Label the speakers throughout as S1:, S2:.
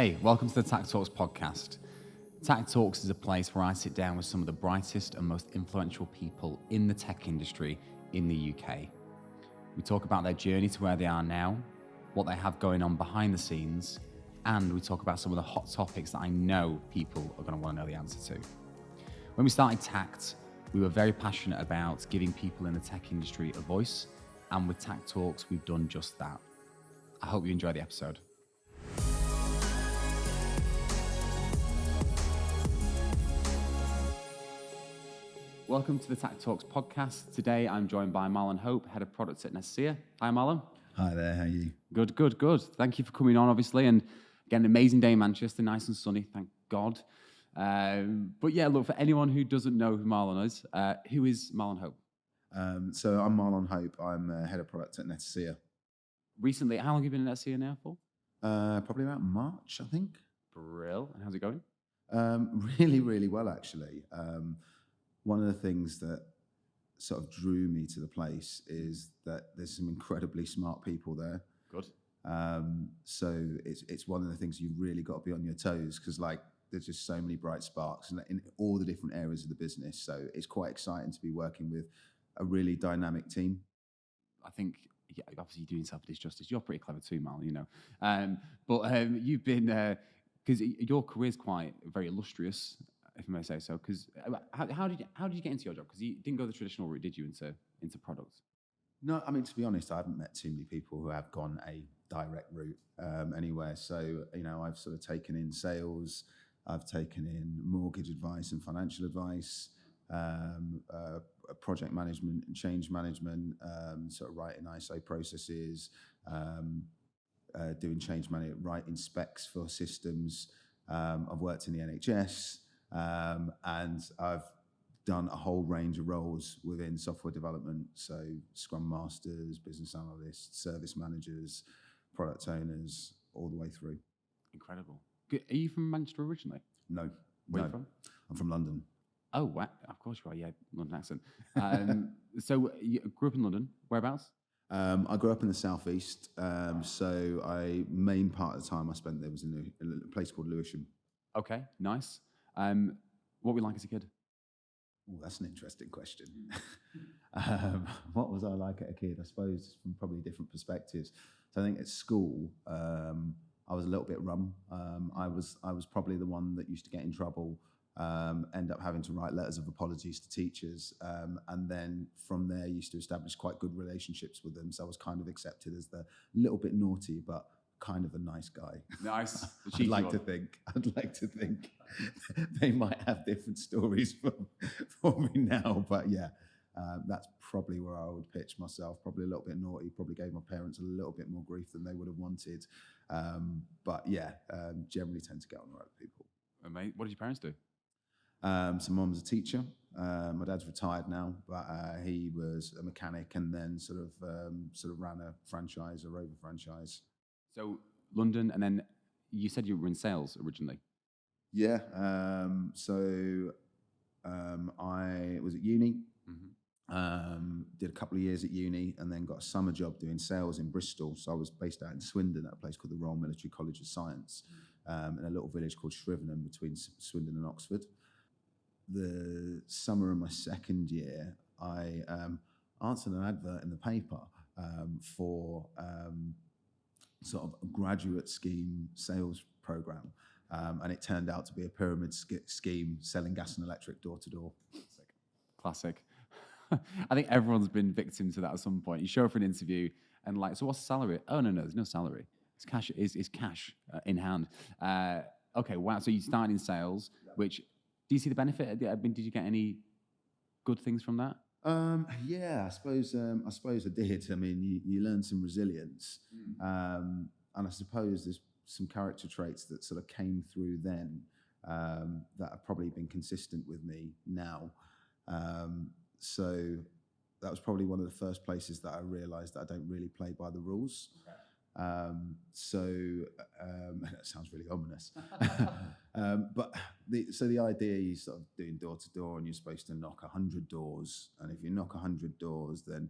S1: Hey, welcome to the Tact Talks podcast. Tact Talks is a place where I sit down with some of the brightest and most influential people in the tech industry in the UK. We talk about their journey to where they are now, what they have going on behind the scenes, and we talk about some of the hot topics that I know people are going to want to know the answer to. When we started Tact, we were very passionate about giving people in the tech industry a voice, and with Tact Talks, we've done just that. I hope you enjoy the episode. Welcome to the Tact Talks podcast. Today, I'm joined by Marlon Hope, Head of Products at Netacea. Hi, Marlon.
S2: Hi there, how are you?
S1: Good. Thank you for coming on, obviously. And again, an amazing day in Manchester, nice and sunny, thank God. But yeah, look, for anyone who doesn't know who Marlon is, who is Marlon Hope?
S2: So I'm Marlon Hope. I'm Head of Product at Netacea.
S1: Recently, how long have you been at Netacea now for?
S2: Probably about March, I think.
S1: Brill. And how's it going?
S2: Really well, actually. One of the things that sort of drew me to the place is that there's some incredibly smart people there.
S1: Good.
S2: So it's one of the things you've really got to be on your toes because there's just so many bright sparks in all the different areas of the business. So it's quite exciting to be working with a really dynamic team.
S1: I think, yeah, obviously you're doing yourself this justice. You're pretty clever too, Marlon, you know. But you've been, because your career's quite very illustrious, if I may say so. Because how did you get into your job? Because you didn't go the traditional route, did you, into products?
S2: No, I mean, to be honest, I haven't met too many people who have gone a direct route anywhere. So, you know, I've sort of taken in sales, I've taken in mortgage advice and financial advice, project management and change management, sort of writing ISO processes, doing change management, writing specs for systems. I've worked in the NHS, and I've done a whole range of roles within software development. So Scrum Masters, business analysts, service managers, product owners, all the way through.
S1: Incredible. Are you from Manchester originally?
S2: No.
S1: Where are you from?
S2: I'm from London.
S1: Oh, wow. Of course you are. Yeah, London accent. So you grew up in London. Whereabouts?
S2: I grew up in the southeast. So main part of the time I spent there was in a place called Lewisham.
S1: Okay, nice. What were you like as a kid?
S2: Oh, that's an interesting question. What was I like as a kid? I suppose from probably different perspectives. So I think at school, I was a little bit rum. I was probably the one that used to get in trouble, end up having to write letters of apologies to teachers, and then from there used to establish quite good relationships with them. So I was kind of accepted as the little bit naughty, but kind of a nice guy.
S1: Nice.
S2: I'd like to think they might have different stories for me now, but yeah, that's probably where I would pitch myself. Probably a little bit naughty, probably gave my parents a little bit more grief than they would have wanted. But yeah, generally tend to get on right with people.
S1: Mate, what did your parents do?
S2: So mum was a teacher. My dad's retired now, but he was a mechanic and then sort of ran a franchise, a Rover franchise.
S1: So London, and then you said you were in sales originally.
S2: Yeah. So I was at uni, did a couple of years at uni, and then got a summer job doing sales in Bristol. So I was based out in Swindon at a place called the Royal Military College of Science, in a little village called Shrivenham between Swindon and Oxford. The summer of my second year, I answered an advert in the paper for sort of a graduate scheme sales program. And it turned out to be a pyramid scheme selling gas and electric door to door.
S1: Classic. I think everyone's been victim to that at some point. You show up for an interview and so what's the salary? Oh, no, there's no salary. It's cash. It's cash in hand. Okay, wow. So you started in sales, which, do you see the benefit? Did you get any good things from that?
S2: Yeah, I suppose I did. I mean, you learn some resilience, and I suppose there's some character traits that sort of came through then that have probably been consistent with me now. So that was probably one of the first places that I realised that I don't really play by the rules. Okay. That sounds really ominous. But the idea is sort of doing door to door, and you're supposed to knock 100 doors, and if you knock 100 doors, then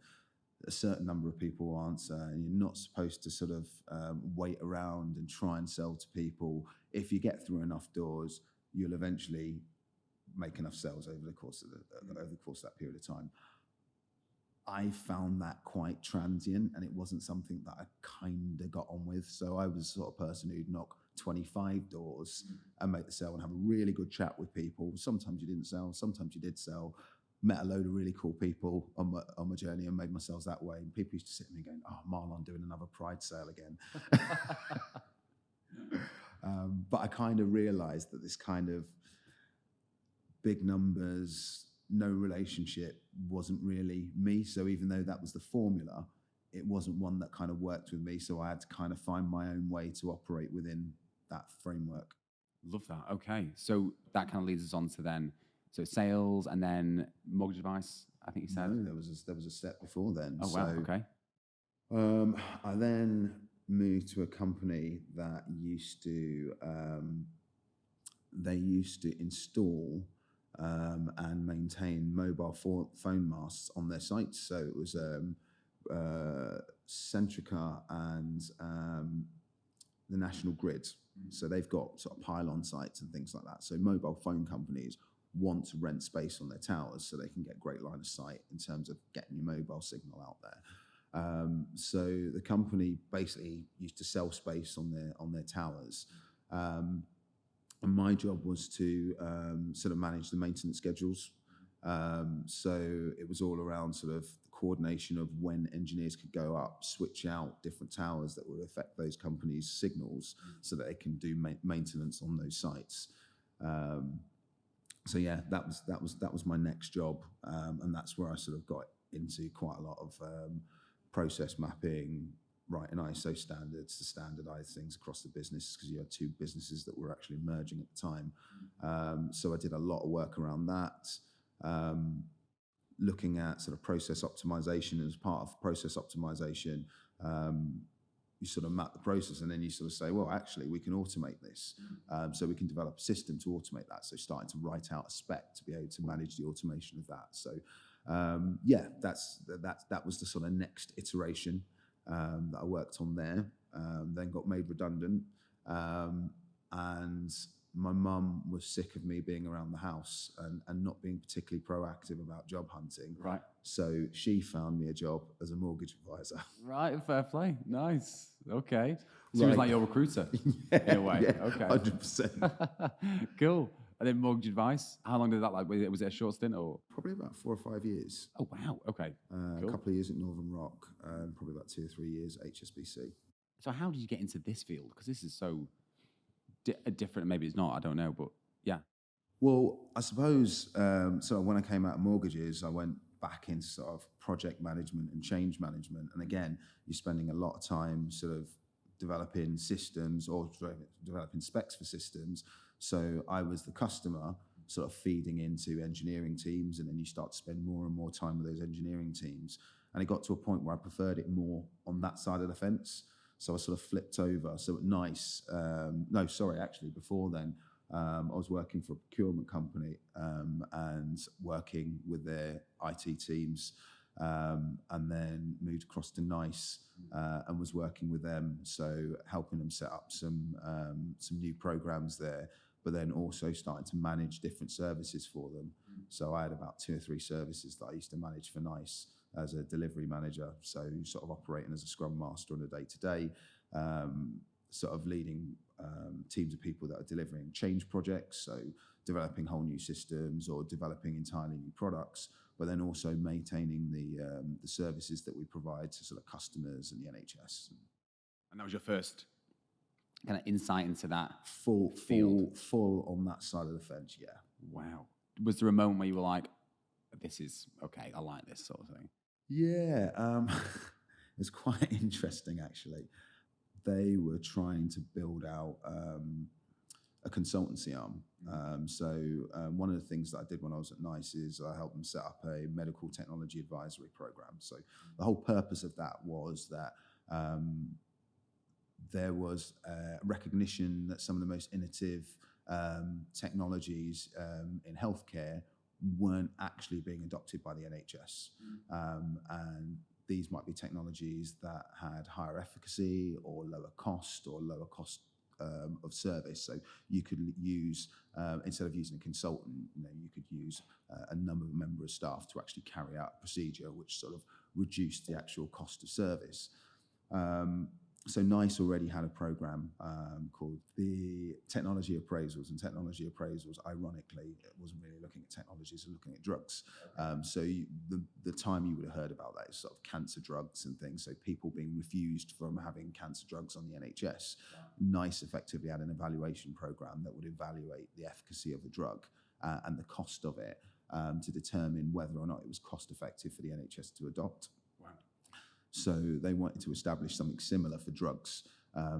S2: a certain number of people answer, and you're not supposed to sort of wait around and try and sell to people. If you get through enough doors, you'll eventually make enough sales over the course of that period of time. I found that quite transient, and it wasn't something that I kind of got on with. So I was the sort of person who'd knock 25 doors and make the sale and have a really good chat with people. Sometimes you didn't sell, sometimes you did sell. Met a load of really cool people on my journey and made my sales that way. And people used to sit at me going, "Oh, Marlon doing another Pride sale again." But I kind of realized that this kind of big numbers, no relationship wasn't really me. So even though that was the formula, it wasn't one that kind of worked with me. So I had to kind of find my own way to operate within that framework.
S1: Love that. Okay. So that kind of leads us on to then, so sales and then mortgage advice, I think you said.
S2: No, there was a step before then.
S1: Oh, wow. Okay.
S2: I then moved to a company that used to install and maintain mobile phone masts on their sites. So it was Centrica and the National Grid. So they've got sort of pylon sites and things like that. So mobile phone companies want to rent space on their towers so they can get great line of sight in terms of getting your mobile signal out there. So the company basically used to sell space on their towers. And my job was to sort of manage the maintenance schedules. So it was all around sort of the coordination of when engineers could go up, switch out different towers that would affect those companies' signals so that they can do maintenance on those sites. So yeah, that was my next job, and that's where I sort of got into quite a lot of process mapping, writing ISO standards to standardize things across the business, because you had two businesses that were actually merging at the time. So I did a lot of work around that, looking at sort of process optimization. As part of process optimization, you sort of map the process and then you sort of say, well, actually, we can automate this. So we can develop a system to automate that. So starting to write out a spec to be able to manage the automation of that. So yeah, that was the sort of next iteration that I worked on there. Then got made redundant. And my mum was sick of me being around the house and not being particularly proactive about job hunting.
S1: Right.
S2: So she found me a job as a mortgage advisor.
S1: Right, fair play. Nice. Okay. So he was like your recruiter in a way.
S2: Yeah,
S1: Okay.
S2: 100%.
S1: Cool. And then mortgage advice. How long did that like? Was it a short stint or?
S2: Probably about 4 or 5 years.
S1: Oh wow. Okay.
S2: A couple of years at Northern Rock, probably about 2 or 3 years at HSBC.
S1: So how did you get into this field? Because this is so different. Maybe it's not. I don't know. But yeah.
S2: Well, I suppose so. When I came out of mortgages, I went back into sort of project management and change management. And again, you're spending a lot of time sort of developing systems or developing specs for systems. So I was the customer sort of feeding into engineering teams, and then you start to spend more and more time with those engineering teams. And it got to a point where I preferred it more on that side of the fence. So I sort of flipped over. So at NICE, actually before then, I was working for a procurement company and working with their IT teams, and then moved across to NICE and was working with them, so helping them set up some new programs there, but then also starting to manage different services for them. So I had about 2 or 3 services that I used to manage for NICE as a delivery manager, so sort of operating as a scrum master on a day-to-day, sort of leading teams of people that are delivering change projects, so developing whole new systems or developing entirely new products, but then also maintaining the services that we provide to sort of customers and the NHS.
S1: And that was your first kind of insight into that
S2: full on that side of the fence, yeah.
S1: Wow. Was there a moment where you were like, this is okay, I like this sort of thing?
S2: Yeah, it's quite interesting actually. They were trying to build out a consultancy arm. One of the things that I did when I was at NICE is I helped them set up a medical technology advisory program. So the whole purpose of that was that there was recognition that some of the most innovative technologies in healthcare weren't actually being adopted by the NHS. And these might be technologies that had higher efficacy or lower cost of service. So you could use, instead of using a consultant, you could use a member of staff to actually carry out a procedure, which sort of reduced the actual cost of service. So NICE already had a program called the Technology Appraisals, and Technology Appraisals, ironically, it wasn't really looking at technologies, it was looking at drugs. So the time you would have heard about that is sort of cancer drugs and things, so people being refused from having cancer drugs on the NHS. NICE effectively had an evaluation program that would evaluate the efficacy of a drug and the cost of it to determine whether or not it was cost effective for the NHS to adopt. So they wanted to establish something similar for drugs.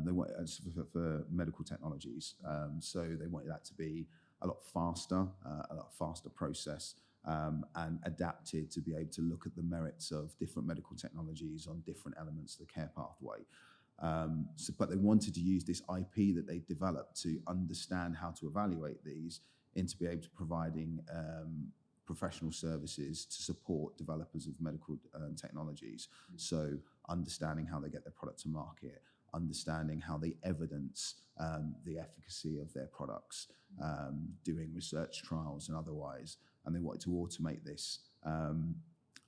S2: They wanted for medical technologies. So they wanted that to be a lot faster process, and adapted to be able to look at the merits of different medical technologies on different elements of the care pathway. But they wanted to use this IP that they developed to understand how to evaluate these, and to be able to providing professional services to support developers of medical technologies. So understanding how they get their product to market, understanding how they evidence the efficacy of their products, doing research trials and otherwise. And they wanted to automate this. And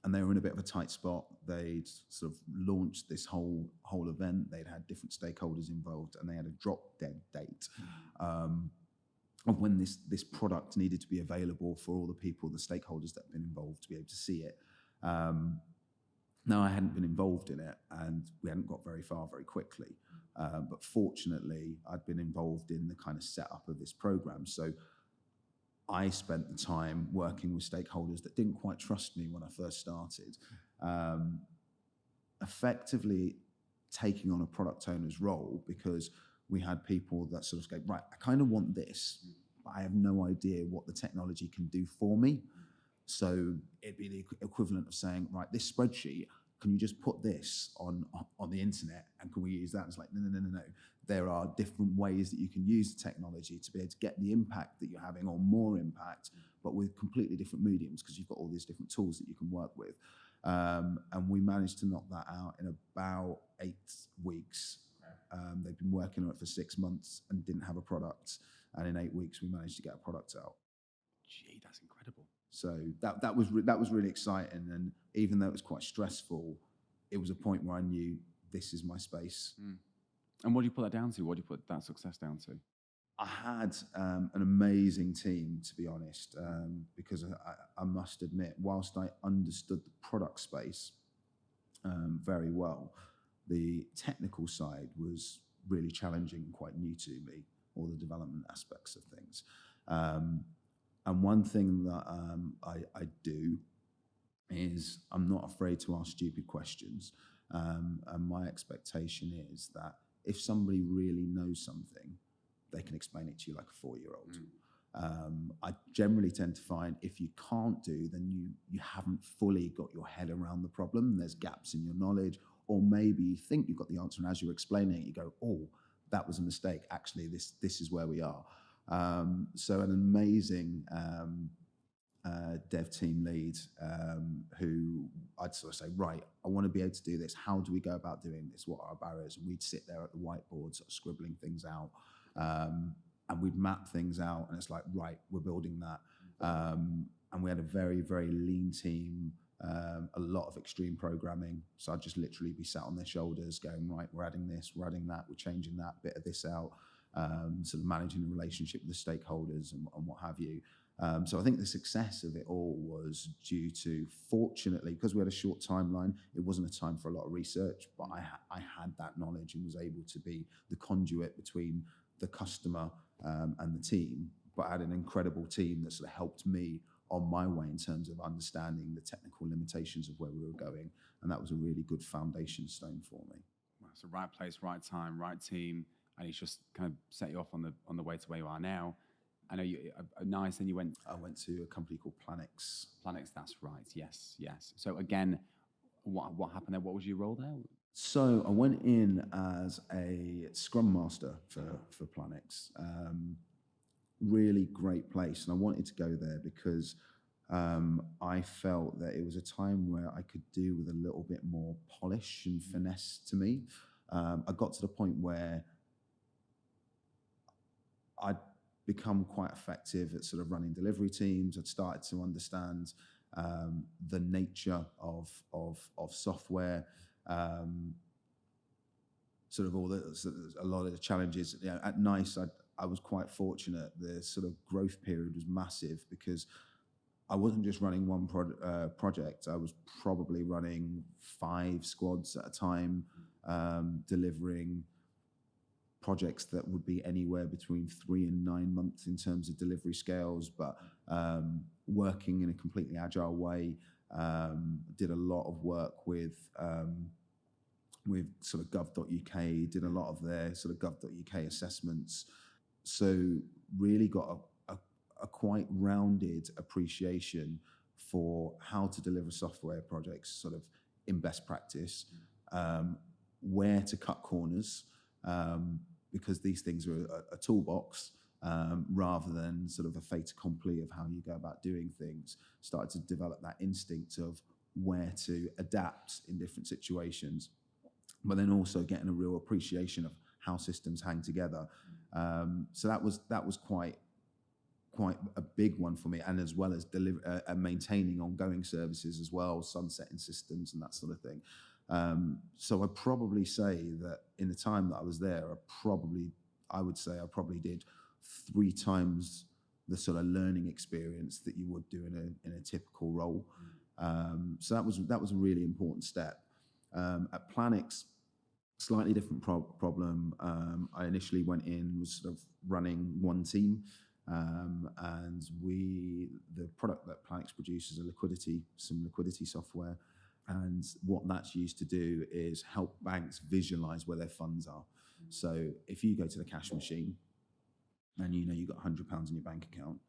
S2: they were in a bit of a tight spot. They'd sort of launched this whole event. They'd had different stakeholders involved, and they had a drop-dead date of when this product needed to be available for all the people, the stakeholders that had been involved, to be able to see it. Now, I hadn't been involved in it, and we hadn't got very far very quickly. But fortunately, I'd been involved in the kind of setup of this program. So I spent the time working with stakeholders that didn't quite trust me when I first started, effectively taking on a product owner's role, because we had people that sort of go, right, I kind of want this, but I have no idea what the technology can do for me. So it'd be the equivalent of saying, right, this spreadsheet, can you just put this on the internet, and can we use that? It's like, no. There are different ways that you can use the technology to be able to get the impact that you're having, or more impact, but with completely different mediums, because you've got all these different tools that you can work with. And we managed to knock that out in about 8 weeks. They've been working on it for 6 months and didn't have a product. And in 8 weeks, we managed to get a product out.
S1: Gee, that's incredible.
S2: So that was really exciting. And even though it was quite stressful, it was a point where I knew this is my space.
S1: Mm. And what do you put that down to? What do you put that success down to?
S2: I had an amazing team, to be honest, because I must admit, whilst I understood the product space very well, the technical side was really challenging and quite new to me, all the development aspects of things. And one thing that I do is I'm not afraid to ask stupid questions. And my expectation is that if somebody really knows something, they can explain it to you like a 4-year-old. I generally tend to find if you can't do, then you haven't fully got your head around the problem. There's gaps in your knowledge, or maybe you think you've got the answer, and as you're explaining it, you go, oh, that was a mistake. Actually, this is where we are. So an amazing dev team lead who I'd sort of say, right, I want to be able to do this. How do we go about doing this? What are our barriers? And we'd sit there at the whiteboard, sort of scribbling things out. And we'd map things out, and it's like, right, we're building that. And we had a very, very lean team, a lot of extreme programming. So I'd just literally be sat on their shoulders going, right, we're adding this, we're adding that, we're changing that bit of this out, sort of managing the relationship with the stakeholders and what have you. So I think the success of it all was due to, fortunately, because we had a short timeline, it wasn't a time for a lot of research, but I had that knowledge and was able to be the conduit between the customer and the team. But I had an incredible team that sort of helped me on my way in terms of understanding the technical limitations of where we were going. And that was a really good foundation stone for me.
S1: Wow, so right place, right time, right team, and it's just kind of set you off on the way to where you are now. I know you nice. Then you went.
S2: I went to a company called Planix.
S1: Planix, that's right. Yes. So again, what happened there? What was your role there?
S2: So I went in as a Scrum Master for Planix. Really great place, and I wanted to go there because I felt that it was a time where I could do with a little bit more polish and finesse to me. I got to the point where I'd become quite effective at sort of running delivery teams. I'd started to understand the nature of software, sort of a lot of the challenges. You know, at NICE, I was quite fortunate. The sort of growth period was massive because I wasn't just running one project. I was probably running 5 squads at a time, delivering projects that would be anywhere between 3 and 9 months in terms of delivery scales, but working in a completely agile way. Did a lot of work with sort of gov.uk, did a lot of their sort of gov.uk assessments. So really got a quite rounded appreciation for how to deliver software projects sort of in best practice, where to cut corners, because these things are a toolbox rather than sort of a fait accompli of how you go about doing things. Started to develop that instinct of where to adapt in different situations, but then also getting a real appreciation of how systems hang together. So that was quite a big one for me, and as well as maintaining ongoing services as well, sunsetting systems and that sort of thing. So I'd probably say that in the time that I was there, I would say I probably did 3 times the sort of learning experience that you would do in a typical role. So that was a really important step. At Planix, slightly different problem. I initially went in, was sort of running one team, and the product that Planix produces some liquidity software. And what that's used to do is help banks visualize where their funds are. So if you go to the cash machine and you know you've got £100 in your bank account,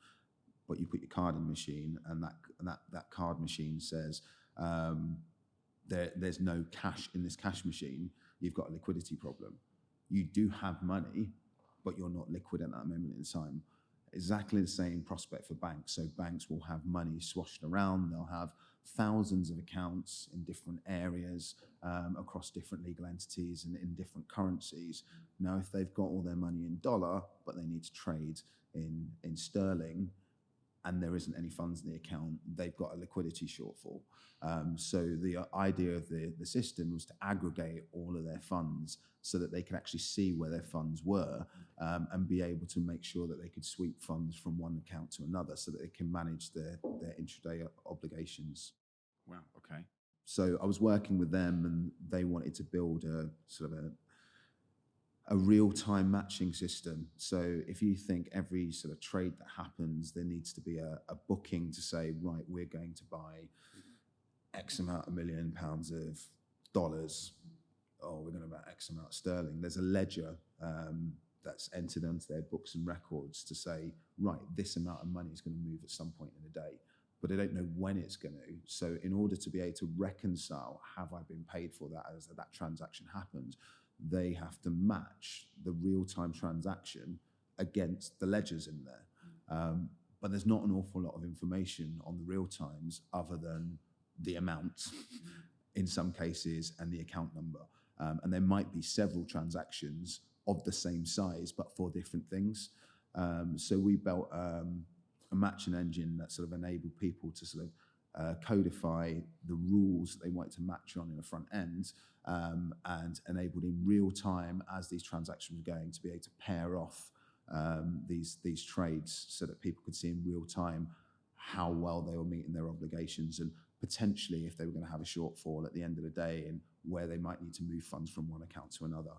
S2: but you put your card in the machine and that card machine says there's no cash in this cash machine, you've got a liquidity problem. You do have money, but you're not liquid at that moment in time. Exactly the same prospect for banks. So banks will have money swashed around. They'll have thousands of accounts in different areas across different legal entities and in different currencies. Now, if they've got all their money in dollar, but they need to trade in sterling, and there isn't any funds in the account, they've got a liquidity shortfall. So the idea of the system was to aggregate all of their funds so that they could actually see where their funds were and be able to make sure that they could sweep funds from one account to another so that they can manage their intraday obligations.
S1: Wow, okay.
S2: So I was working with them, and they wanted to build a sort of a real-time matching system. So if you think every sort of trade that happens, there needs to be a booking to say, right, we're going to buy X amount of £1 million of dollars, or we're going to buy X amount of sterling. There's a ledger that's entered onto their books and records to say, right, this amount of money is going to move at some point in the day, but I don't know when it's going to. So in order to be able to reconcile, have I been paid for that as that transaction happens, they have to match the real-time transaction against the ledgers in there. But there's not an awful lot of information on the real times other than the amount in some cases and the account number. And there might be several transactions of the same size, but for different things. So we built a matching engine that sort of enabled people to sort of codify the rules that they wanted to match on in the front end, and enabled in real time as these transactions were going to be able to pair off these trades so that people could see in real time how well they were meeting their obligations, and potentially if they were going to have a shortfall at the end of the day and where they might need to move funds from one account to another.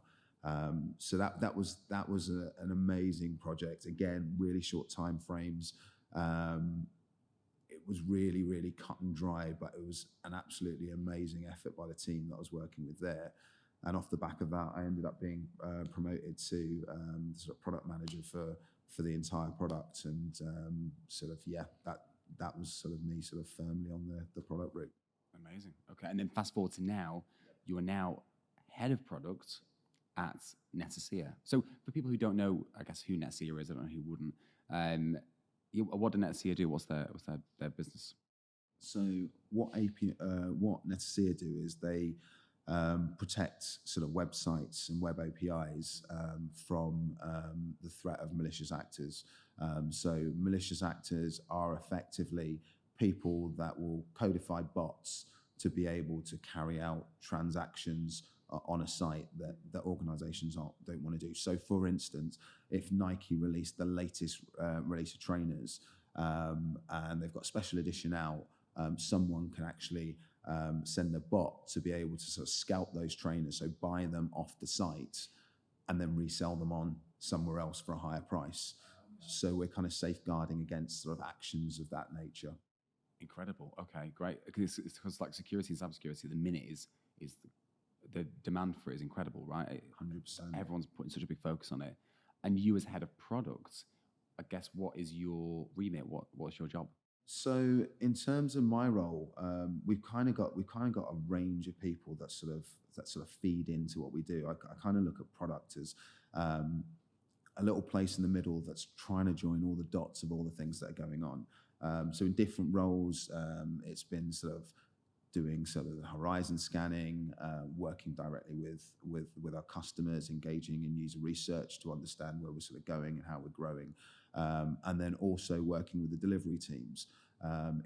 S2: So that was an amazing project. Again, really short time frames. It was really, really cut and dry, but it was an absolutely amazing effort by the team that I was working with there. And off the back of that, I ended up being promoted to sort of product manager for the entire product. And that was sort of me sort of firmly on the product route.
S1: Amazing. Okay. And then fast forward to now, you are now head of product at Netacea. So for people who don't know, I guess, who Netacea is, I don't know who wouldn't, What did Netacea do? What's their business?
S2: So what Netacea do is they protect sort of websites and web APIs from the threat of malicious actors. So malicious actors are effectively people that will codify bots to be able to carry out transactions on a site that organizations don't want to do. So for instance, if Nike released the latest release of trainers and they've got a special edition out, someone can actually send a bot to be able to sort of scalp those trainers, so buy them off the site and then resell them on somewhere else for a higher price. So we're kind of safeguarding against sort of actions of that nature.
S1: Incredible. Okay, great. Because it's like security and cybersecurity, the minute is the demand for it is incredible, right?
S2: 100%.
S1: Everyone's putting such a big focus on it. And you as head of product, I guess, what is your remit? What's your job?
S2: So in terms of my role, we've kind of got a range of people that sort of feed into what we do. I kind of look at product as a little place in the middle that's trying to join all the dots of all the things that are going on. So in different roles, it's been sort of doing sort of the horizon scanning, working directly with our customers, engaging in user research to understand where we're sort of going and how we're growing, and then also working with the delivery teams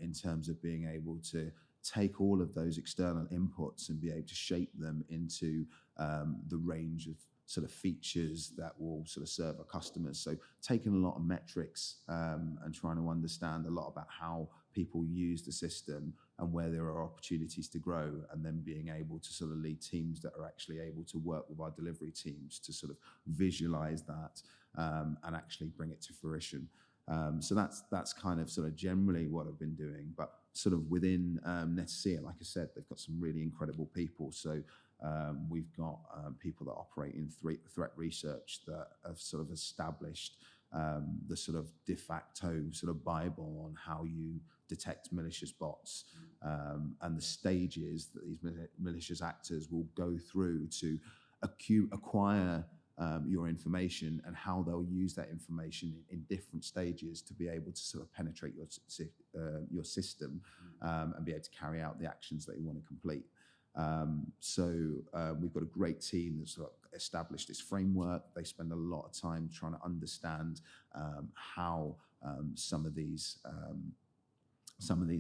S2: in terms of being able to take all of those external inputs and be able to shape them into the range of sort of features that will sort of serve our customers. So taking a lot of metrics and trying to understand a lot about how people use the system and where there are opportunities to grow, and then being able to sort of lead teams that are actually able to work with our delivery teams to sort of visualize that and actually bring it to fruition. So that's kind of sort of generally what I've been doing. But sort of within Netacea, like I said, they've got some really incredible people. So we've got people that operate in threat research that have sort of established the sort of de facto sort of Bible on how you detect malicious bots and the stages that these malicious actors will go through to acquire your information, and how they'll use that information in different stages to be able to sort of penetrate your system and be able to carry out the actions that you want to complete. So we've got a great team that's sort of established this framework. They spend a lot of time trying to understand how some of these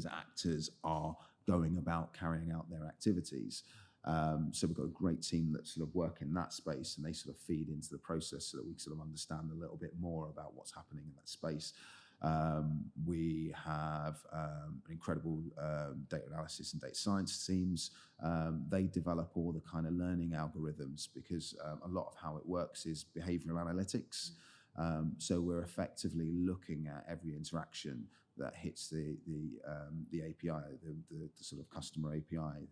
S2: actors are going about carrying out their activities. So we've got a great team that sort of work in that space, and they sort of feed into the process so that we sort of understand a little bit more about what's happening in that space. We have an incredible data analysis and data science teams. They develop all the kind of learning algorithms, because a lot of how it works is behavioral analytics. So we're effectively looking at every interaction that hits the API, the sort of customer API,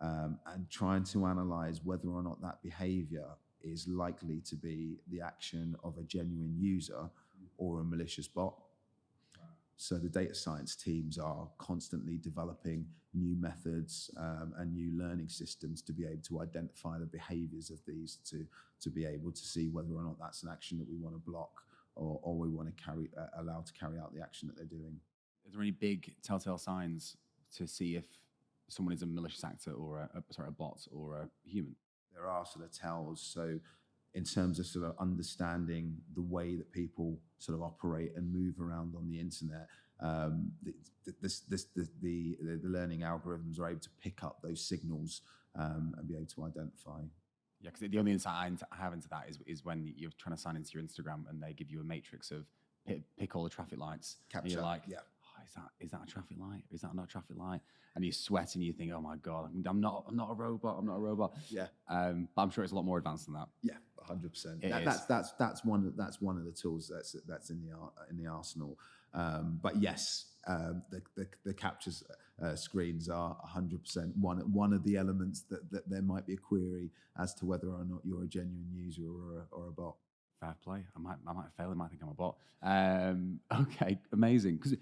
S2: and trying to analyze whether or not that behavior is likely to be the action of a genuine user or a malicious bot. So the data science teams are constantly developing new methods and new learning systems to be able to identify the behaviors of these, to be able to see whether or not that's an action that we want to block, or we want to allow to carry out the action that they're doing.
S1: Is there any big telltale signs to see if someone is a malicious actor or a bot or a human?
S2: There are sort of tells. So in terms of sort of understanding the way that people sort of operate and move around on the internet, the learning algorithms are able to pick up those signals and be able to identify.
S1: Yeah, because the only insight I have into that is when you're trying to sign into your Instagram and they give you a matrix of pick all the traffic lights.
S2: Capture,
S1: and you're like,
S2: yeah.
S1: Oh, is that a traffic light? Is that not a traffic light? And you sweat and you think, oh my God, I'm not a robot. I'm not a robot.
S2: Yeah.
S1: But I'm sure it's a lot more advanced than that.
S2: Yeah, 100%. That's one of the tools that's in the arsenal. But yes, the captures screens are 100% one of the elements that there might be a query as to whether or not you're a genuine user or a bot.
S1: Fair play. I might fail. I might think I'm a bot. Okay, amazing. Because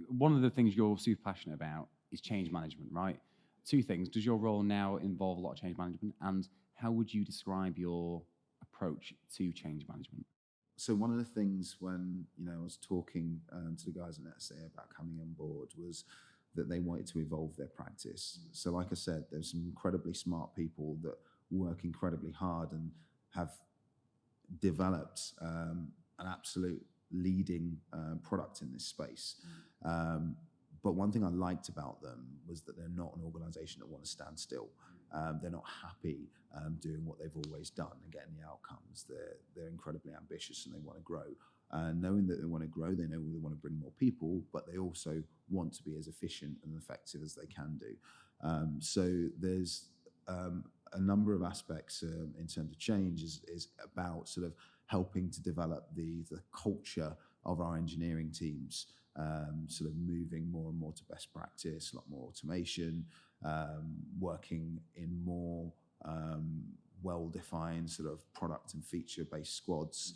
S1: one of the things you're super passionate about is change management, right? Two things. Does your role now involve a lot of change management? And how would you describe your approach to change management?
S2: so one of the things when, I was talking to the guys at Netacea about coming on board was that they wanted to evolve their practice. So like I said, there's some incredibly smart people that work incredibly hard and have developed an absolute leading product in this space. But one thing I liked about them was that they're not an organization that want to stand still. They're not happy doing what they've always done and getting the outcomes. They're incredibly ambitious and they want to grow. Knowing that they want to grow, they know they want to bring more people, but they also want to be as efficient and effective as they can do. So there's a number of aspects in terms of change is about sort of helping to develop the culture of our engineering teams, sort of moving more and more to best practice, a lot more automation, working in more well-defined sort of product and feature-based squads.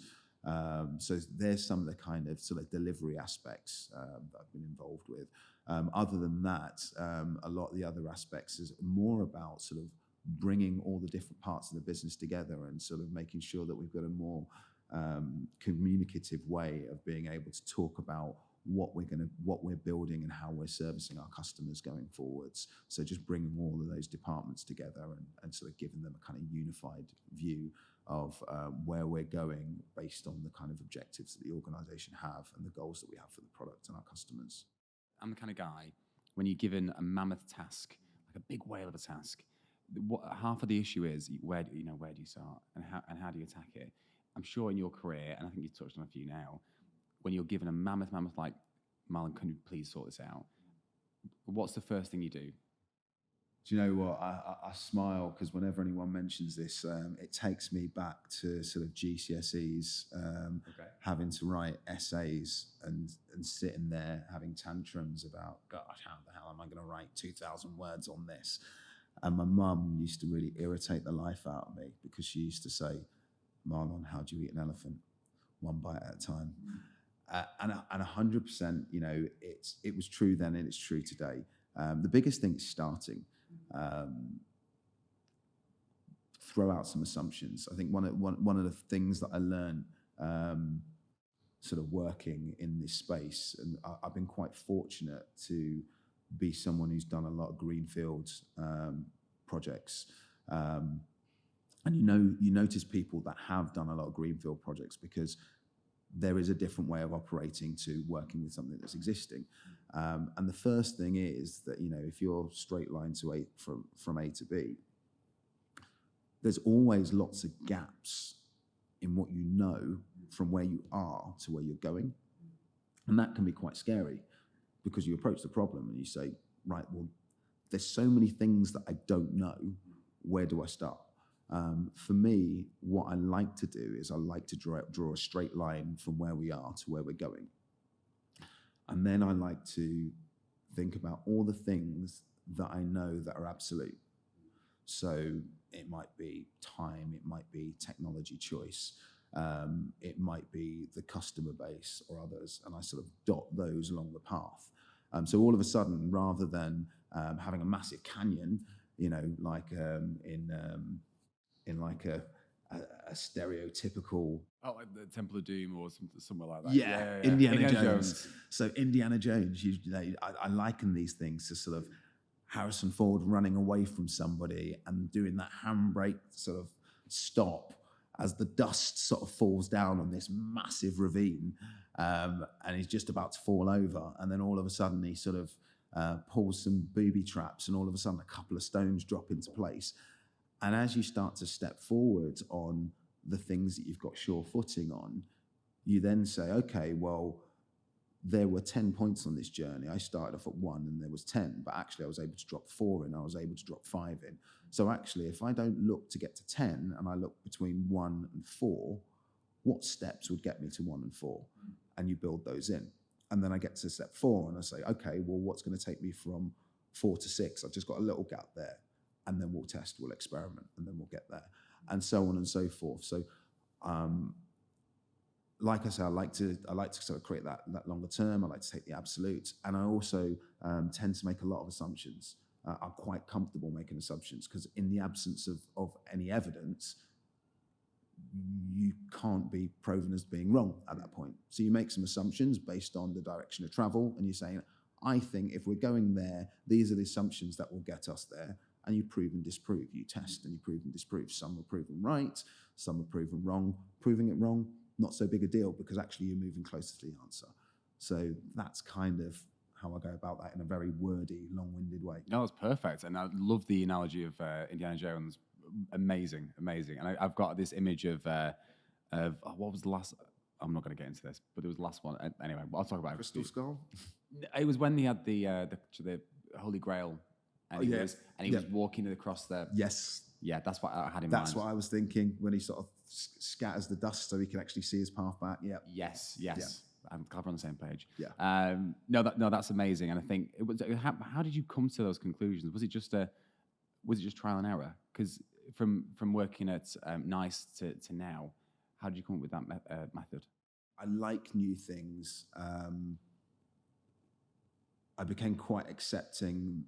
S2: So there's some of the kind of sort of delivery aspects that I've been involved with. Other than that, a lot of the other aspects is more about sort of bringing all the different parts of the business together and sort of making sure that we've got a more communicative way of being able to talk about what we're building and how we're servicing our customers going forwards. So just bringing all of those departments together and sort of giving them a kind of unified view of where we're going based on the kind of objectives that the organization have and the goals that we have for the product and our customers.
S1: I'm the kind of guy, when you're given a mammoth task, like a big whale of a task, half of the issue is where do you start and how do you attack it? I'm sure in your career, and I think you've touched on a few now, when you're given a mammoth like, Marlon, can you please sort this out? What's the first thing you do?
S2: Do you know what? I smile because whenever anyone mentions this, it takes me back to sort of GCSEs, having to write essays and sitting there having tantrums about, gosh, how the hell am I going to write 2,000 words on this? And my mum used to really irritate the life out of me because she used to say, Marlon, how do you eat an elephant? One bite at a time. And 100%, it was true then and it's true today. The biggest thing is starting. Throw out some assumptions. I think one of the things that I learned sort of working in this space, and I've been quite fortunate to be someone who's done a lot of greenfield projects. And you notice people that have done a lot of greenfield projects because there is a different way of operating to working with something that's existing. And the first thing is that, if you're straight line to from A to B, there's always lots of gaps in what you know from where you are to where you're going. And that can be quite scary because you approach the problem and you say, right, well, there's so many things that I don't know. Where do I start? For me, what I like to do is I like to draw a straight line from where we are to where we're going. And then I like to think about all the things that I know that are absolute. So it might be time, it might be technology choice, it might be the customer base or others, and I sort of dot those along the path. So all of a sudden, rather than having a massive canyon, like in like a stereotypical...
S1: Oh, like the Temple of Doom or somewhere like that.
S2: Yeah. Indiana Jones. So Indiana Jones, I liken these things to sort of Harrison Ford running away from somebody and doing that handbrake sort of stop as the dust sort of falls down on this massive ravine, and he's just about to fall over, and then all of a sudden he sort of pulls some booby traps, and all of a sudden a couple of stones drop into place. And as you start to step forward on the things that you've got sure footing on, you then say, okay, well, there were 10 points on this journey. I started off at 1 and there was 10, but actually I was able to drop 4 in, I was able to drop 5 in. So actually, if I don't look to get to 10 and I look between 1 and 4, what steps would get me to 1 and 4? And you build those in. And then I get to step 4 and I say, okay, well, what's going to take me from 4 to 6? I've just got a little gap there. And then we'll test, we'll experiment, and then we'll get there, and so on and so forth. So, like I say, I like to sort of create that longer term. I like to take the absolutes, and I also tend to make a lot of assumptions. I'm quite comfortable making assumptions because in the absence of any evidence, you can't be proven as being wrong at that point. So you make some assumptions based on the direction of travel, and you're saying, I think if we're going there, these are the assumptions that will get us there. And you prove and disprove. You test and you prove and disprove. Some are proven right, some are proven wrong. Proving it wrong, not so big a deal, because actually you're moving closer to the answer. So that's kind of how I go about that in a very wordy, long-winded way.
S1: No, it's perfect. And I love the analogy of Indiana Jones. Amazing, amazing. And I've got this image of what was the last? I'm not going to get into this, but it was the last one. Anyway, I'll talk about it.
S2: Crystal Skull?
S1: It was when he had the Holy Grail, and he was walking across the.
S2: Yes.
S1: Yeah, that's what I had in mind.
S2: That's what I was thinking when he sort of scatters the dust so he can actually see his path back. Yeah.
S1: Yes.
S2: Yeah.
S1: I'm glad we're on the same page.
S2: Yeah.
S1: No, that's amazing. And I think it was. How did you come to those conclusions? Was it just trial and error? Because from working at NICE to now, how did you come up with that method?
S2: I like new things. I became quite accepting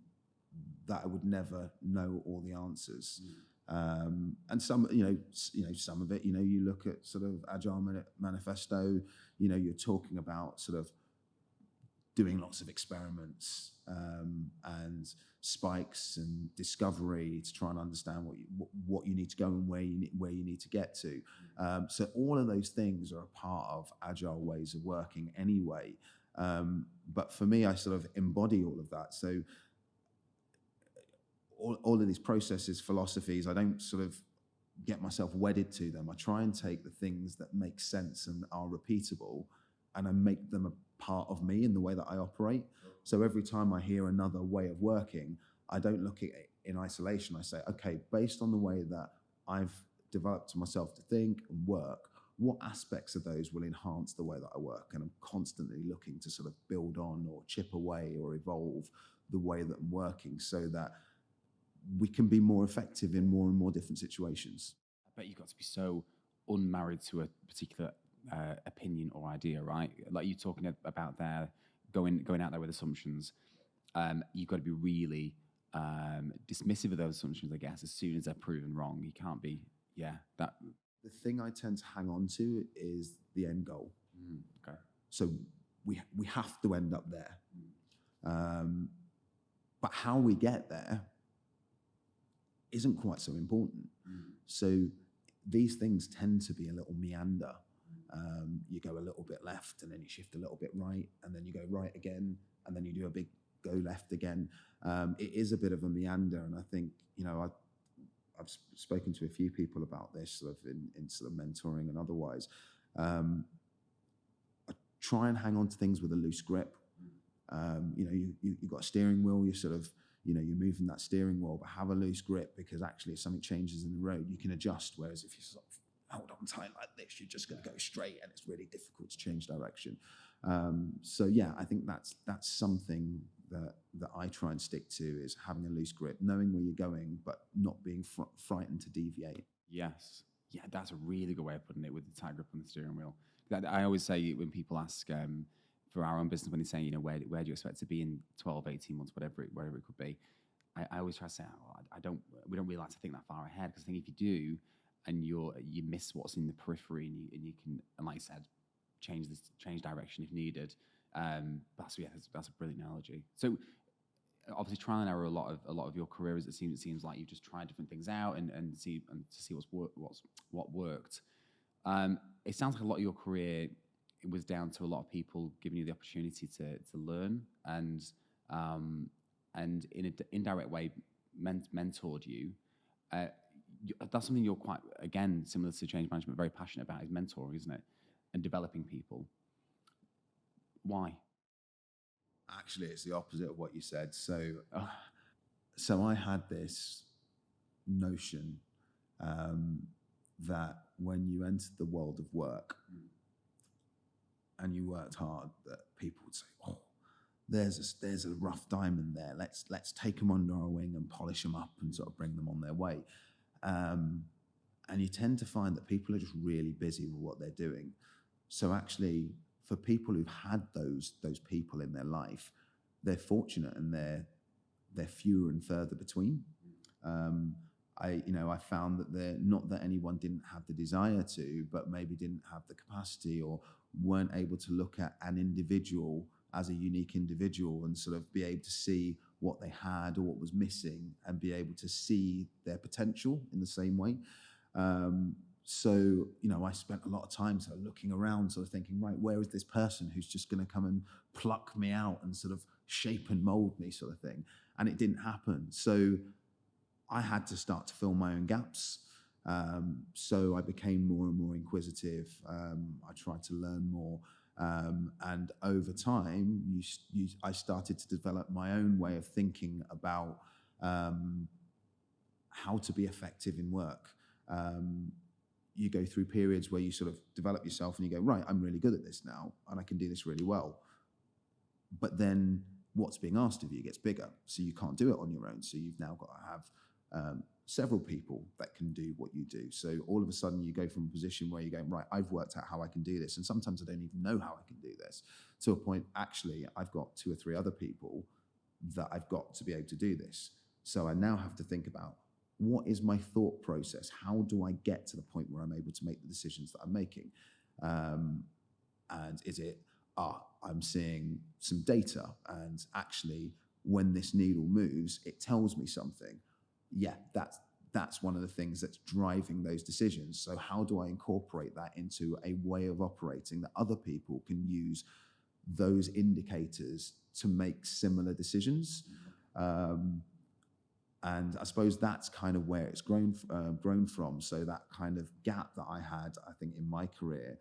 S2: that I would never know all the answers. And some, some of it, you look at sort of Agile Manifesto, you're talking about sort of doing lots of experiments and spikes and discovery to try and understand what you need to go and where you need to get to. So all of those things are a part of Agile ways of working anyway. But for me, I sort of embody all of that. So all of these processes, philosophies, I don't sort of get myself wedded to them. I try and take the things that make sense and are repeatable, and I make them a part of me in the way that I operate. So every time I hear another way of working, I don't look at it in isolation. I say, okay, based on the way that I've developed myself to think and work, what aspects of those will enhance the way that I work? And I'm constantly looking to sort of build on or chip away or evolve the way that I'm working so that we can be more effective in more and more different situations.
S1: I bet you've got to be so unmarried to a particular opinion or idea, right? Like you're talking about there, going out there with assumptions. You've got to be really dismissive of those assumptions, I guess, as soon as they're proven wrong. You can't be, that.
S2: The thing I tend to hang on to is the end goal.
S1: Okay.
S2: So we have to end up there. But how we get there isn't quite so important. So these things tend to be a little meander. You go a little bit left and then you shift a little bit right and then you go right again and then you do a big go left again. It is a bit of a meander, and I think, I've spoken to a few people about this sort of in sort of mentoring and otherwise. I try and hang on to things with a loose grip. You've got a steering wheel, you're sort of, you're moving that steering wheel, but have a loose grip, because actually if something changes in the road, you can adjust. Whereas if you sort of hold on tight like this, you're just going to go straight and it's really difficult to change direction. I think that's something that I try and stick to, is having a loose grip, knowing where you're going, but not being frightened to deviate.
S1: Yes. Yeah, that's a really good way of putting it, with the tight grip on the steering wheel. I always say, when people ask for our own business, when they say, where do you expect to be in 12, 18 months, whatever it could be, I always try to say, we don't really like to think that far ahead, because I think if you do, and you miss what's in the periphery, and you can, and like I said, change direction if needed. That's a brilliant analogy. So obviously trial and error a lot of your career, as it seems like you've just tried different things out and to see what worked. It sounds like a lot of your career, it was down to a lot of people giving you the opportunity to learn and in an indirect way mentored you. That's something you're quite, again, similar to change management, very passionate about, is mentoring, isn't it? And developing people. Why?
S2: Actually, it's the opposite of what you said. So I had this notion that when you entered the world of work and you worked hard, that people would say, "Oh, there's a rough diamond there. Let's take them under our wing and polish them up and sort of bring them on their way." And you tend to find that people are just really busy with what they're doing. So actually, for people who've had those people in their life, they're fortunate, and they're fewer and further between. I found that not that anyone didn't have the desire to, but maybe didn't have the capacity or weren't able to look at an individual as a unique individual and sort of be able to see what they had or what was missing and be able to see their potential in the same way. So, I spent a lot of time sort of looking around, sort of thinking, right, where is this person who's just going to come and pluck me out and sort of shape and mold me, sort of thing? And it didn't happen. So I had to start to fill my own gaps. So I became more and more inquisitive. I tried to learn more. And over time, I started to develop my own way of thinking about how to be effective in work. You go through periods where you sort of develop yourself and you go, right, I'm really good at this now and I can do this really well. But then what's being asked of you gets bigger. So you can't do it on your own. So you've now got to have several people that can do what you do. So all of a sudden you go from a position where you're going, right, I've worked out how I can do this. And sometimes I don't even know how I can do this, to a point, actually, I've got 2 or 3 other people that I've got to be able to do this. So I now have to think about, what is my thought process? How do I get to the point where I'm able to make the decisions that I'm making? And is it, I'm seeing some data, and actually when this needle moves, it tells me something. Yeah, that's one of the things that's driving those decisions. So how do I incorporate that into a way of operating that other people can use those indicators to make similar decisions? And I suppose that's kind of where it's grown from. So that kind of gap that I had, I think, in my career,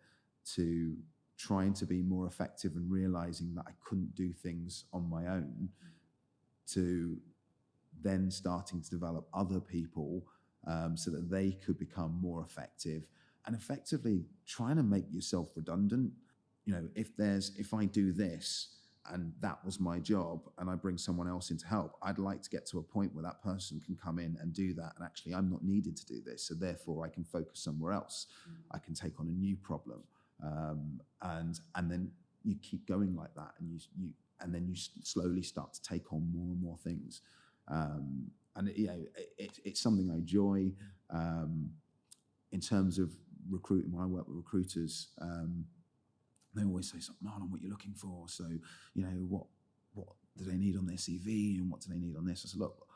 S2: to trying to be more effective and realizing that I couldn't do things on my own, to then starting to develop other people so that they could become more effective, and effectively trying to make yourself redundant. If I do this and that was my job and I bring someone else in to help, I'd like to get to a point where that person can come in and do that, and actually I'm not needed to do this, so therefore I can focus somewhere else. I can take on a new problem, and then you keep going like that, and then you slowly start to take on more and more things. And it's something I enjoy. In terms of recruiting, when I work with recruiters, they always say, Marlon, what you're looking for? So, what do they need on their CV and what do they need on this? I said, look,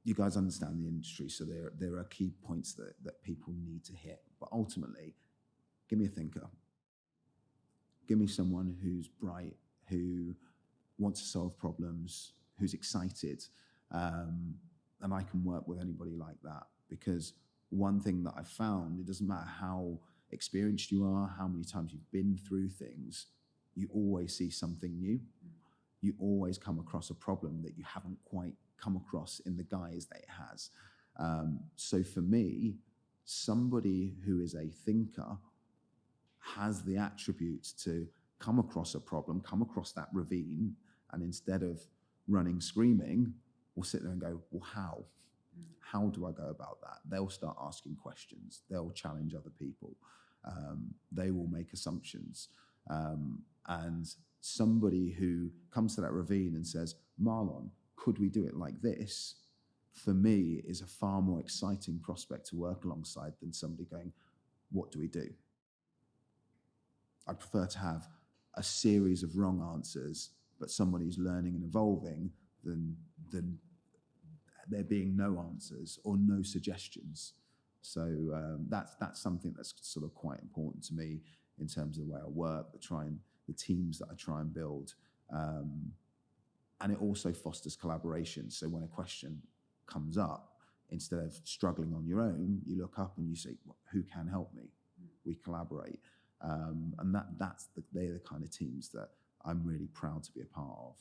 S2: you guys understand the industry, so there are key points that people need to hit. But ultimately, give me a thinker. Give me someone who's bright, who wants to solve problems, who's excited, and I can work with anybody like that. Because one thing that I've found, it doesn't matter how experienced you are, how many times you've been through things, you always see something new. You always come across a problem that you haven't quite come across in the guise that it has. So for me, somebody who is a thinker has the attributes to come across a problem, come across that ravine, and instead of running screaming, will sit there and go, well, how? How do I go about that? They'll start asking questions. They'll challenge other people. They will make assumptions. And somebody who comes to that ravine and says, Marlon, could we do it like this? For me, is a far more exciting prospect to work alongside than somebody going, what do we do? I prefer to have a series of wrong answers, but somebody who's learning and evolving than there being no answers or no suggestions. So that's something that's sort of quite important to me in terms of the way I work, the teams that I try and build. And it also fosters collaboration. So when a question comes up, instead of struggling on your own, you look up and you say, well, who can help me? We collaborate. And they're the kind of teams that I'm really proud to be a part of.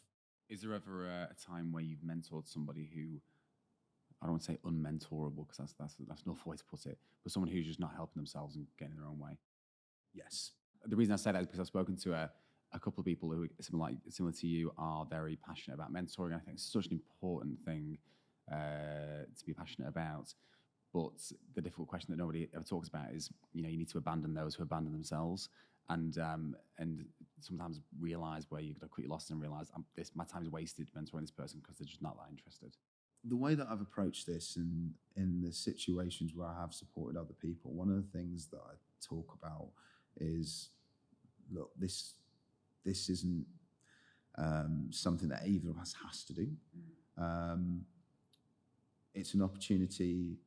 S1: Is there ever a time where you've mentored somebody who, I don't want to say unmentorable, because that's not the way to put it, but someone who's just not helping themselves and getting their own way?
S2: Yes.
S1: The reason I say that is because I've spoken to a couple of people who, similar to you, are very passionate about mentoring. I think it's such an important thing to be passionate about. But the difficult question that nobody ever talks about is, you need to abandon those who abandon themselves, and sometimes realize where you've got to quit your losses and realize my time is wasted mentoring this person because they're just not that interested.
S2: the way that I've approached this in the situations where I have supported other people, one of the things that I talk about is, look, this isn't something that either of us has to do. It's an opportunity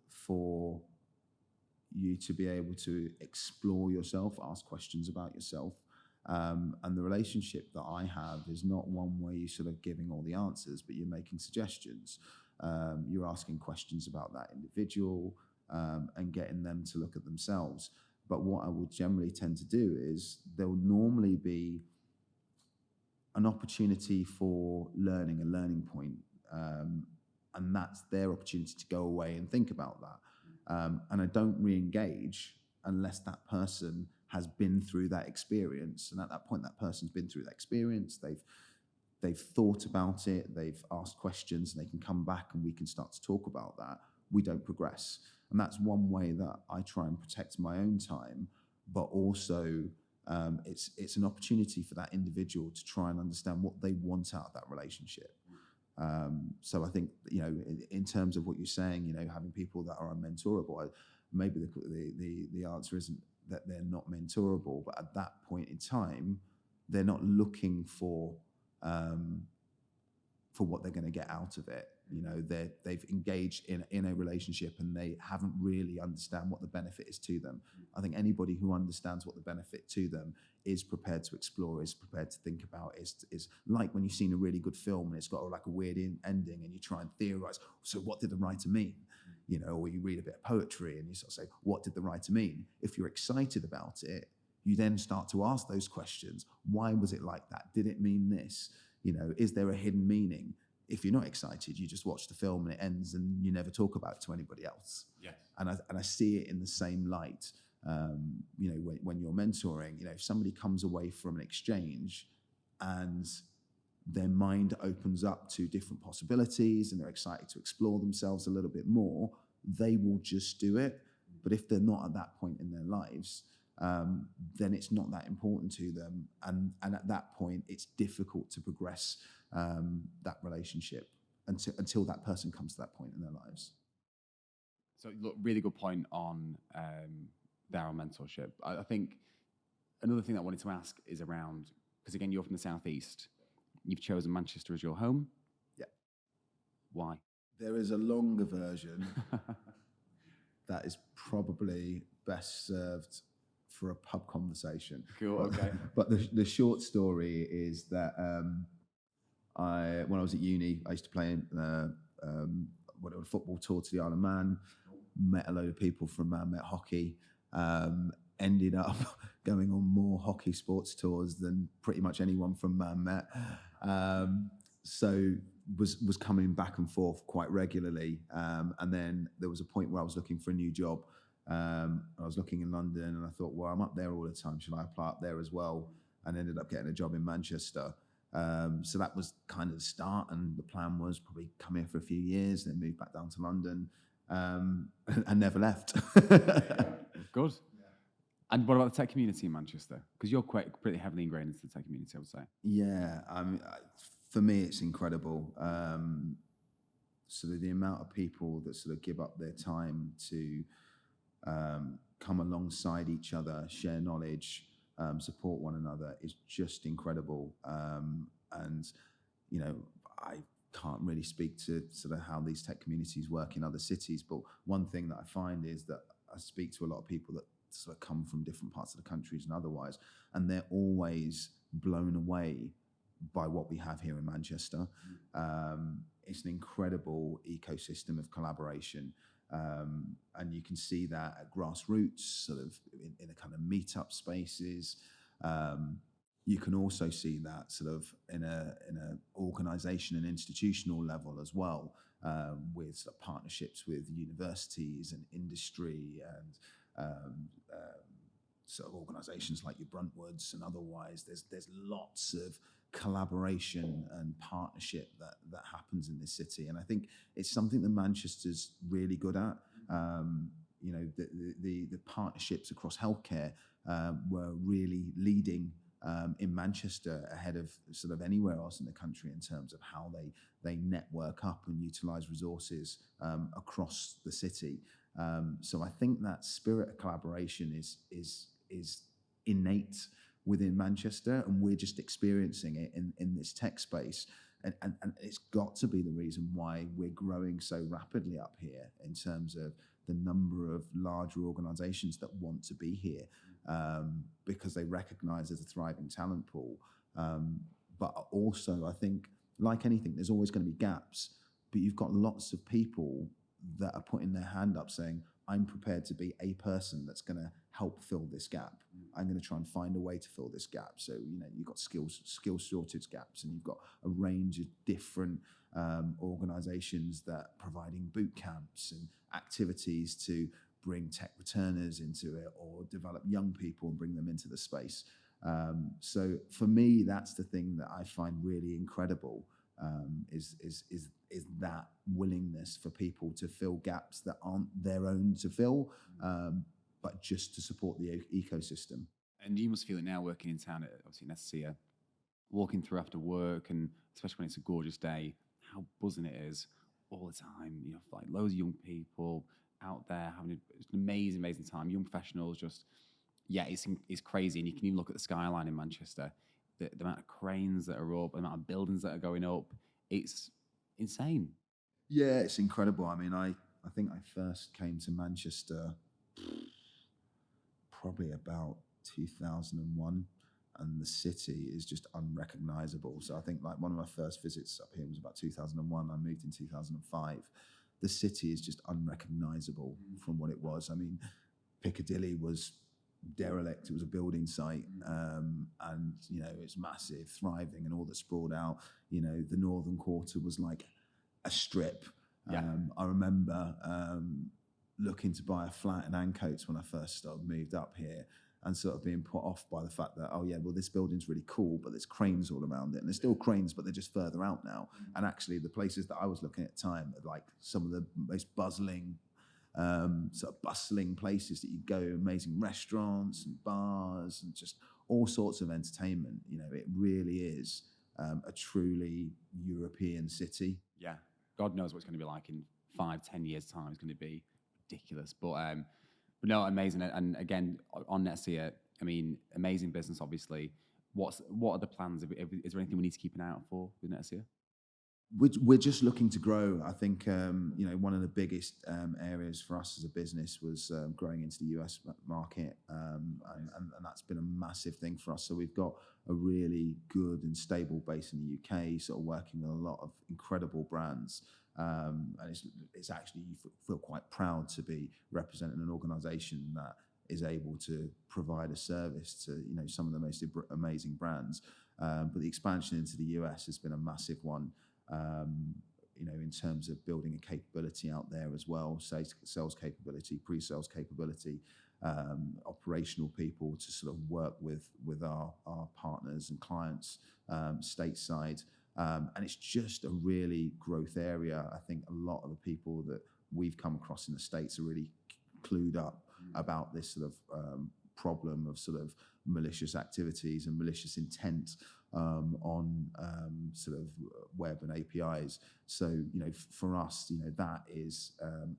S2: for you to be able to explore yourself, ask questions about yourself. And the relationship that I have is not one where you're sort of giving all the answers, but you're making suggestions. You're asking questions about that individual and getting them to look at themselves. But what I will generally tend to do is there'll normally be an opportunity for learning, a learning point. And that's their opportunity to go away and think about that. And I don't re-engage unless that person has been through that experience. And at that point, that person's been through that experience. They've thought about it. They've asked questions, and they can come back and we can start to talk about that. We don't progress. And that's one way that I try and protect my own time, but also it's an opportunity for that individual to try and understand what they want out of that relationship. So I think, in terms of what you're saying, having people that are unmentorable, maybe the answer isn't that they're not mentorable, but at that point in time, they're not looking for what they're going to get out of it. They've engaged in a relationship and they haven't really understand what the benefit is to them. I think anybody who understands what the benefit to them is prepared to explore, is prepared to think about, is like when you've seen a really good film and it's got like a weird ending and you try and theorize, so what did the writer mean? Or you read a bit of poetry and you sort of say, what did the writer mean? If you're excited about it, you then start to ask those questions. Why was it like that? Did it mean this? Is there a hidden meaning? If you're not excited, you just watch the film and it ends and you never talk about it to anybody else.
S1: Yes.
S2: And I see it in the same light. When you're mentoring, if somebody comes away from an exchange and their mind opens up to different possibilities and they're excited to explore themselves a little bit more, they will just do it. But if they're not at that point in their lives, then it's not that important to them. And at that point, it's difficult to progress that relationship until that person comes to that point in their lives.
S1: So, look, really good point on their mentorship. I think another thing that I wanted to ask is around, because again, you're from the Southeast. You've chosen Manchester as your home.
S2: Yeah.
S1: Why?
S2: There is a longer version that is probably best served for a pub conversation.
S1: Cool, okay.
S2: But the short story is that when I was at uni, I used to play a football tour to the Isle of Man, met a load of people from Man Met Hockey, ended up going on more hockey sports tours than pretty much anyone from Man Met. So was coming back and forth quite regularly. And then there was a point where I was looking for a new job. I was looking in London and I thought, well, I'm up there all the time. Shall I apply up there as well? And ended up getting a job in Manchester. So that was kind of the start. And the plan was probably come here for a few years, then move back down to London, and never left.
S1: Good. And what about the tech community in Manchester? Because you're pretty heavily ingrained into the tech community, I would say.
S2: Yeah, for me, it's incredible. The amount of people that sort of give up their time to come alongside each other, share knowledge, support one another is just incredible. And I can't really speak to sort of how these tech communities work in other cities, but one thing that I find is that I speak to a lot of people that sort of come from different parts of the countries and otherwise, and they're always blown away by what we have here in Manchester. It's an incredible ecosystem of collaboration. And you can see that at grassroots, sort of in a kind of meetup spaces. You can also see that sort of in a organisation and institutional level as well, with sort of partnerships with universities and industry and sort of organisations like your Bruntvoods and otherwise. There's lots of collaboration and partnership that happens in this city, and I think it's something that Manchester's really good at. The partnerships across healthcare were really leading in Manchester ahead of sort of anywhere else in the country in terms of how they network up and utilize resources across the city. So I think that spirit of collaboration is innate within Manchester, and we're just experiencing it in this tech space. And it's got to be the reason why we're growing so rapidly up here in terms of the number of larger organizations that want to be here, because they recognize there's a thriving talent pool. But also, I think, like anything, there's always going to be gaps, but you've got lots of people that are putting their hand up saying, I'm prepared to be a person that's going to help fill this gap. I'm going to try and find a way to fill this gap. So, you've got skill shortage gaps, and you've got a range of different organizations that are providing boot camps and activities to bring tech returners into it, or develop young people and bring them into the space. So for me, that's the thing that I find really incredible, is that willingness for people to fill gaps that aren't their own to fill, but just to support the ecosystem.
S1: And you must feel it now working in town, obviously Netacea, walking through after work, and especially when it's a gorgeous day, how buzzing it is all the time. Like loads of young people out there having an amazing time. Young professionals, just it's crazy. And you can even look at the skyline in Manchester, the amount of cranes that are up, the amount of buildings that are going up. It's insane.
S2: Yeah, it's incredible. I mean, I think I first came to Manchester probably about 2001, and the city is just unrecognizable. So I think like one of my first visits up here was about 2001. I moved in 2005. The city is just unrecognizable from what it was. I mean, Piccadilly was derelict. It was a building site, and it's massive, thriving, and all that sprawled out. The Northern Quarter was like a strip. I remember looking to buy a flat in Ancoats when I first moved up here, and sort of being put off by the fact that, this building's really cool, but there's cranes all around it. And there's still cranes, but they're just further out now. And actually the places that I was looking at the time are like some of the most bustling, sort of bustling places that you go, amazing restaurants and bars and just all sorts of entertainment. It really is a truly European city.
S1: Yeah. God knows what it's going to be like in 5-10 years' time. It's going to be ridiculous. But no, amazing. And again, on Netacea, I mean, amazing business, obviously. What are the plans? Is there anything we need to keep an eye out for with Netacea?
S2: We're just looking to grow. I think one of the biggest areas for us as a business was growing into the US market, and that's been a massive thing for us. So we've got a really good and stable base in the UK, sort of working with a lot of incredible brands. And it's actually, you feel quite proud to be representing an organisation that is able to provide a service to some of the most amazing brands. But the expansion into the US has been a massive one. In terms of building a capability out there as well, sales capability, pre-sales capability, operational people to sort of work with our partners and clients stateside. And it's just a really growth area. I think a lot of the people that we've come across in the States are really clued up about this sort of problem of sort of malicious activities and malicious intent on sort of web and APIs. So, for us, that is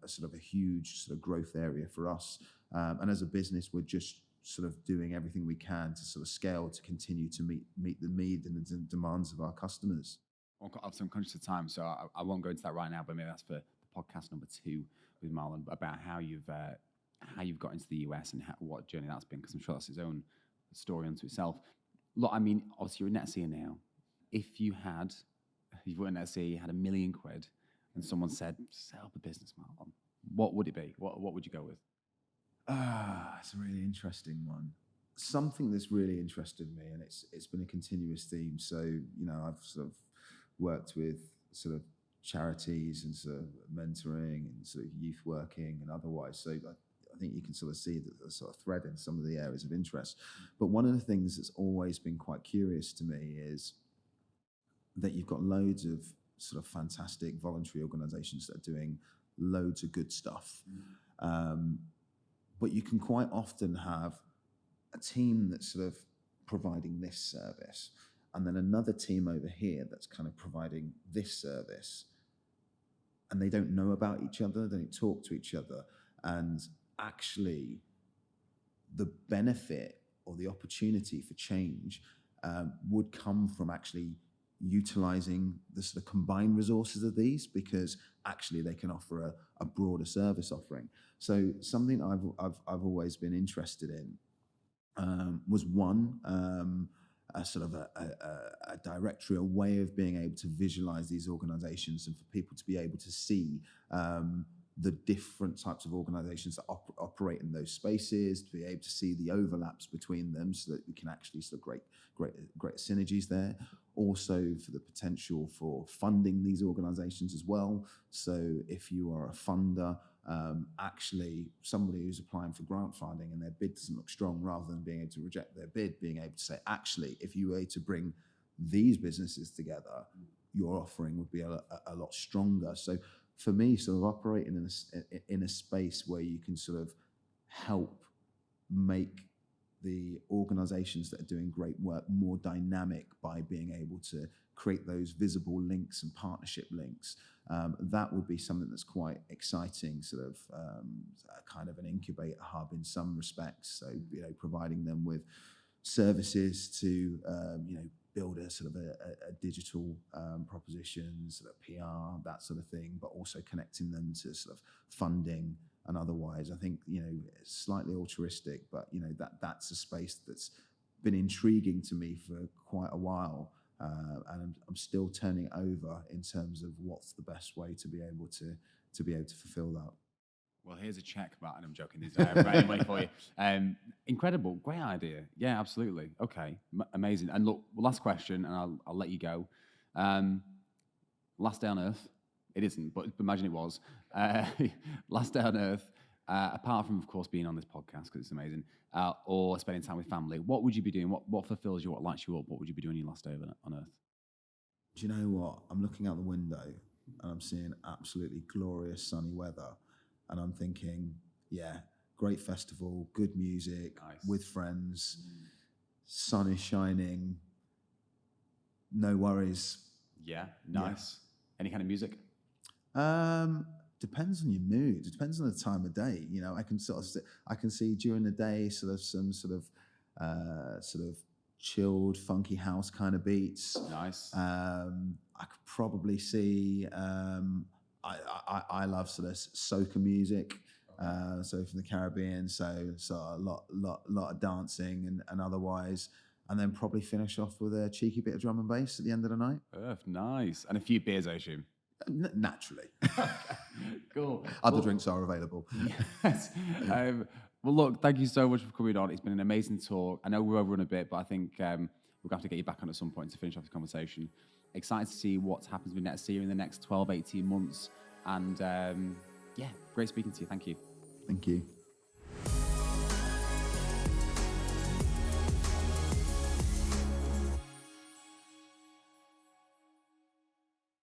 S2: a sort of a huge sort of growth area for us. And as a business, we're just sort of doing everything we can to sort of scale to continue to meet the need and the demands of our customers.
S1: Well, I'm conscious of time, so I won't go into that right now, but maybe that's for the podcast number 2 with Marlon, about how you've got into the US and what journey that's been, because I'm sure that's its own story unto itself. Look, I mean, obviously you're at Netacea now. If you've worked at Netacea, you had £1 million, and someone said, set up a business, Marlon, what would it be? What would you go with?
S2: It's a really interesting one. Something that's really interested me, and it's been a continuous theme. So, I've sort of worked with sort of charities and sort of mentoring and sort of youth working and otherwise. So I think you can sort of see the sort of thread in some of the areas of interest. But one of the things that's always been quite curious to me is that you've got loads of sort of fantastic voluntary organizations that are doing loads of good stuff. But you can quite often have a team that's sort of providing this service, and then another team over here that's kind of providing this service, and they don't know about each other, they don't talk to each other. And actually, the benefit or the opportunity for change would come from actually utilizing the sort of combined resources of these, because actually they can offer a broader service offering. So something I've always been interested in was one, a sort of a directory, a way of being able to visualize these organizations and for people to be able to see the different types of organizations that operate in those spaces, to be able to see the overlaps between them so that we can actually sort of great synergies there. Also for the potential for funding these organizations as well. So if you are a funder, actually somebody who's applying for grant funding and their bid doesn't look strong, rather than being able to reject their bid, being able to say, actually, if you were to bring these businesses together, your offering would be a lot stronger. So for me, sort of operating in a space where you can sort of help make the organizations that are doing great work more dynamic by being able to create those visible links and partnership links, that would be something that's quite exciting, sort of kind of an incubator hub in some respects. So, providing them with services to, build a sort of a digital proposition, sort of PR, that sort of thing, but also connecting them to sort of funding and otherwise. I think, it's slightly altruistic, but, that's a space that's been intriguing to me for quite a while. And I'm still turning over in terms of what's the best way to be able to fulfill that.
S1: Well, here's a check, Matt, and I'm joking. There's right money for you. Incredible, great idea. Yeah, absolutely. Okay, amazing. And look, last question, and I'll let you go. Last day on Earth. It isn't, but imagine it was. Last day on Earth. Apart from, of course, being on this podcast because it's amazing, or spending time with family, what would you be doing? What fulfills you? What lights you up? What would you be doing your last day on Earth?
S2: Do you know what? I'm looking out the window and I'm seeing absolutely glorious sunny weather. And I'm thinking, yeah, great festival, good music, nice. With friends, sun is shining, no worries.
S1: Yeah, nice. Yeah. Any kind of music?
S2: Depends on your mood. It depends on the time of day. I can see during the day sort of some sort of chilled, funky house kind of beats.
S1: Nice.
S2: I could probably see. I love sort of soca music, so from the Caribbean. So a lot of dancing and otherwise, and then probably finish off with a cheeky bit of drum and bass at the end of the night.
S1: Nice, and a few beers, I assume.
S2: Naturally.
S1: Cool.
S2: Other drinks are available.
S1: Yes. Well, look, thank you so much for coming on. It's been an amazing talk. I know we're overrun a bit, but I think we're going to have to get you back on at some point to finish off the conversation. Excited to see what happens with Netacea in the next 12, 18 months. And great speaking to you. Thank you.
S2: Thank you.